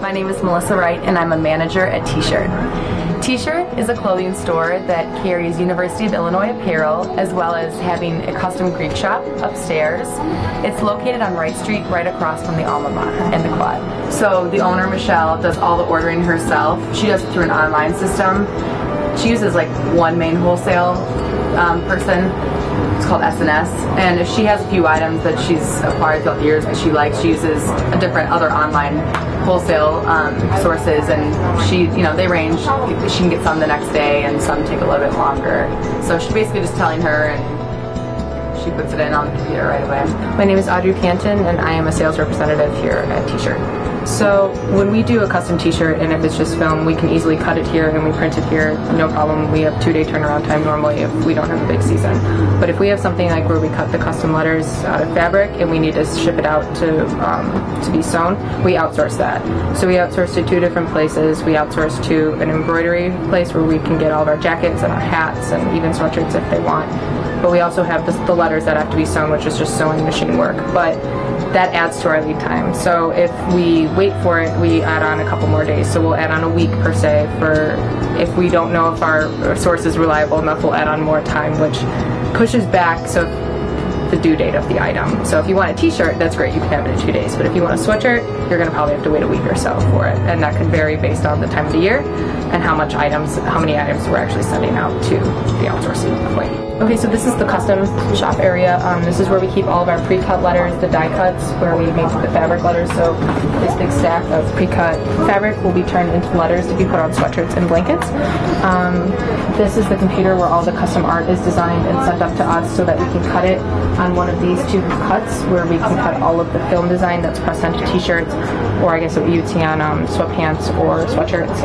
My name is Melissa Wright and I'm a manager at T-Shirt. T-Shirt is a clothing store that carries University of Illinois apparel as well as having a custom Greek shop upstairs. It's located on Wright Street right across from the Alma Mater and the Quad. So the owner, Michelle, does all the ordering herself. She does it through an online system. She uses like one main wholesale person. It's called SNS, and if she has a few items that she's acquired throughout the years that she likes, she uses a different other online wholesale sources, and they range. She can get some the next day, and some take a little bit longer. So she's basically just telling her, and she puts it in on the computer right away. My name is Audrey Canton, and I am a sales representative here at T-Shirt. So when we do a custom T-shirt, and if it's just film, we can easily cut it here and we print it here, no problem. We have 2-day turnaround time normally if we don't have a big season. But if we have something like where we cut the custom letters out of fabric and we need to ship it out to be sewn, we outsource that. So we outsource to 2 different places. We outsource to an embroidery place where we can get all of our jackets and our hats and even sweatshirts if they want. But we also have the letters that have to be sewn, which is just sewing machine work. But that adds to our lead time. So if we wait for it, we add on a couple more days. So we'll add on a week per se. For if we don't know if our source is reliable enough, we'll add on more time, which pushes back the due date of the item. So if you want a T-shirt, that's great, you can have it in 2 days. But if you want a sweatshirt, you're going to probably have to wait a week or so for it, and that could vary based on the time of the year and how many items we're actually sending out to the outsourcing point. Okay, so this is the custom shop area. This is where we keep all of our pre-cut letters, the die cuts, where we make the fabric letters. So this big stack of pre-cut fabric will be turned into letters to be put on sweatshirts and blankets. This is the computer where all the custom art is designed and sent up to us so that we can cut it on one of these 2 cuts where we can cut all of the film design that's pressed onto T-shirts, or I guess what you'd see on sweatpants or sweatshirts.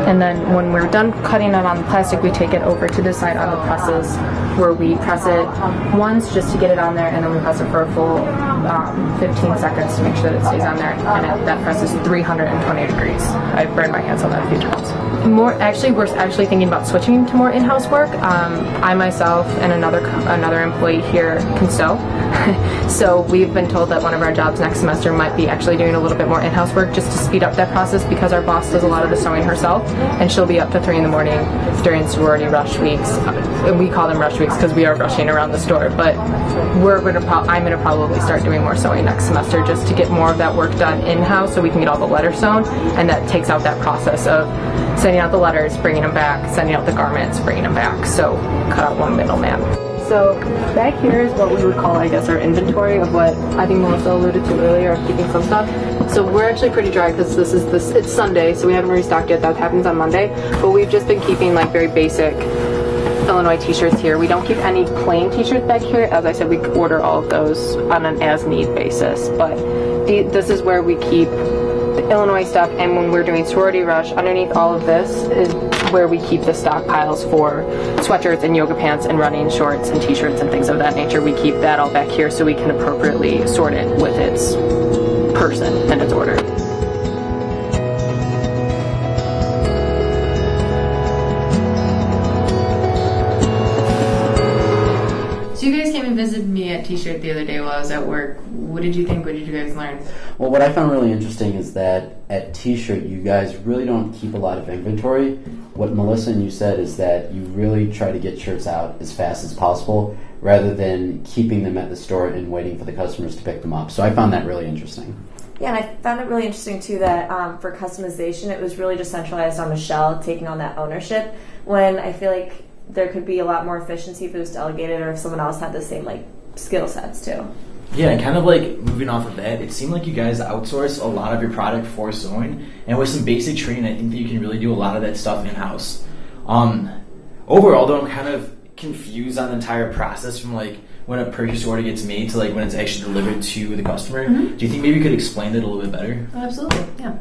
And then when we're done cutting it on the plastic, we take it over to this side on the presses where we press it once just to get it on there, and then we press it for a full 15 seconds to make sure that it stays on there, and that press is 320 degrees. I've burned my hands on that a few times. We're actually thinking about switching to more in-house work. I myself and another employee here can sew. So we've been told that one of our jobs next semester might be actually doing a little bit more in-house work just to speed up that process, because our boss does a lot of the sewing herself, and she'll be up to 3 in the morning during sorority rush weeks. And we call them rush weeks because we are rushing around the store, but I'm going to probably start doing more sewing next semester just to get more of that work done in-house so we can get all the letters sewn, and that takes out that process of sending out the letters, bringing them back, sending out the garments, bringing them back. So cut out one middleman. So back here is what we would call, I guess, our inventory of what I think Melissa alluded to earlier, of keeping some stuff. So we're actually pretty dry because it's Sunday, so we haven't restocked yet. That happens on Monday. But we've just been keeping like very basic Illinois T-shirts here. We don't keep any plain T-shirts back here. As I said, we order all of those on an as-need basis. But this is where we keep the Illinois stuff, and when we're doing sorority rush, underneath all of this is where we keep the stockpiles for sweatshirts and yoga pants and running shorts and T-shirts and things of that nature. We keep that all back here so we can appropriately sort it with its person and its order. So you guys came and visited me at T-shirt the other day while I was at work. What did you think? What did you guys learn? Well, what I found really interesting is that at T-shirt, you guys really don't keep a lot of inventory. What Melissa and you said is that you really try to get shirts out as fast as possible rather than keeping them at the store and waiting for the customers to pick them up. So I found that really interesting. Yeah, and I found it really interesting, too, that for customization, it was really just centralized on Michelle taking on that ownership, when I feel like there could be a lot more efficiency if it was delegated or if someone else had the same skill sets, too. Yeah, and kind of moving off of that, it seemed like you guys outsource a lot of your product for sewing, and with some basic training, I think that you can really do a lot of that stuff in-house. Overall, though, I'm kind of confused on the entire process from when a purchase order gets made to when it's actually delivered to the customer. Mm-hmm. Do you think maybe you could explain it a little bit better? Oh, absolutely, yeah.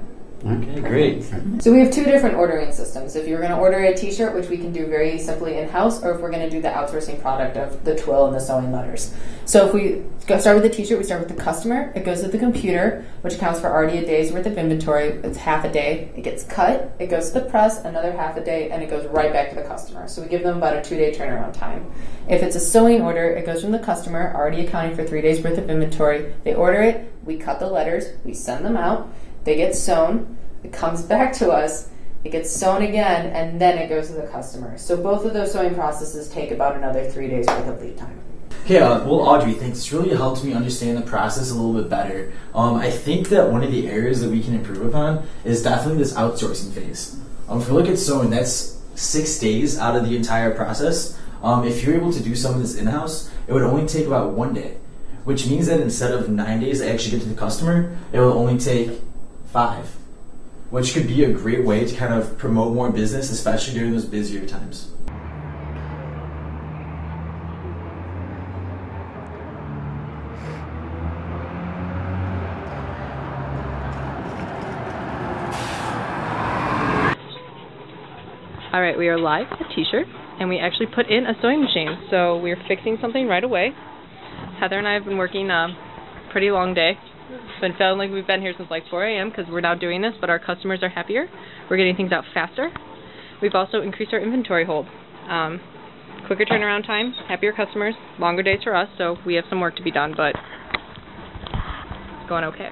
Okay, great. So we have 2 different ordering systems. If you're going to order a T-shirt, which we can do very simply in-house, or if we're going to do the outsourcing product of the twill and the sewing letters. So if we start with the T-shirt, we start with the customer. It goes to the computer, which accounts for already a day's worth of inventory. It's half a day. It gets cut. It goes to the press, another half a day, and it goes right back to the customer. So we give them about a 2-day turnaround time. If it's a sewing order, it goes from the customer, already accounting for 3 days worth of inventory. They order it. We cut the letters. We send them out. They get sewn, it comes back to us, it gets sewn again, and then it goes to the customer. So both of those sewing processes take about another 3 days worth of lead time. Okay, well, Audrey, thanks. This really helps me understand the process a little bit better. I think that one of the areas that we can improve upon is definitely this outsourcing phase. If we look at sewing, that's 6 days out of the entire process. If you're able to do some of this in-house, it would only take about 1 day, which means that instead of 9 days to actually get to the customer, it will only take 5, which could be a great way to kind of promote more business, especially during those busier times. Alright, we are live at T-shirt, and we actually put in a sewing machine, so we're fixing something right away. Heather and I have been working a pretty long day. It's been feeling like we've been here since like 4 a.m. because we're now doing this, but our customers are happier. We're getting things out faster. We've also increased our inventory hold. Quicker turnaround time, happier customers, longer days for us, so we have some work to be done, but it's going okay.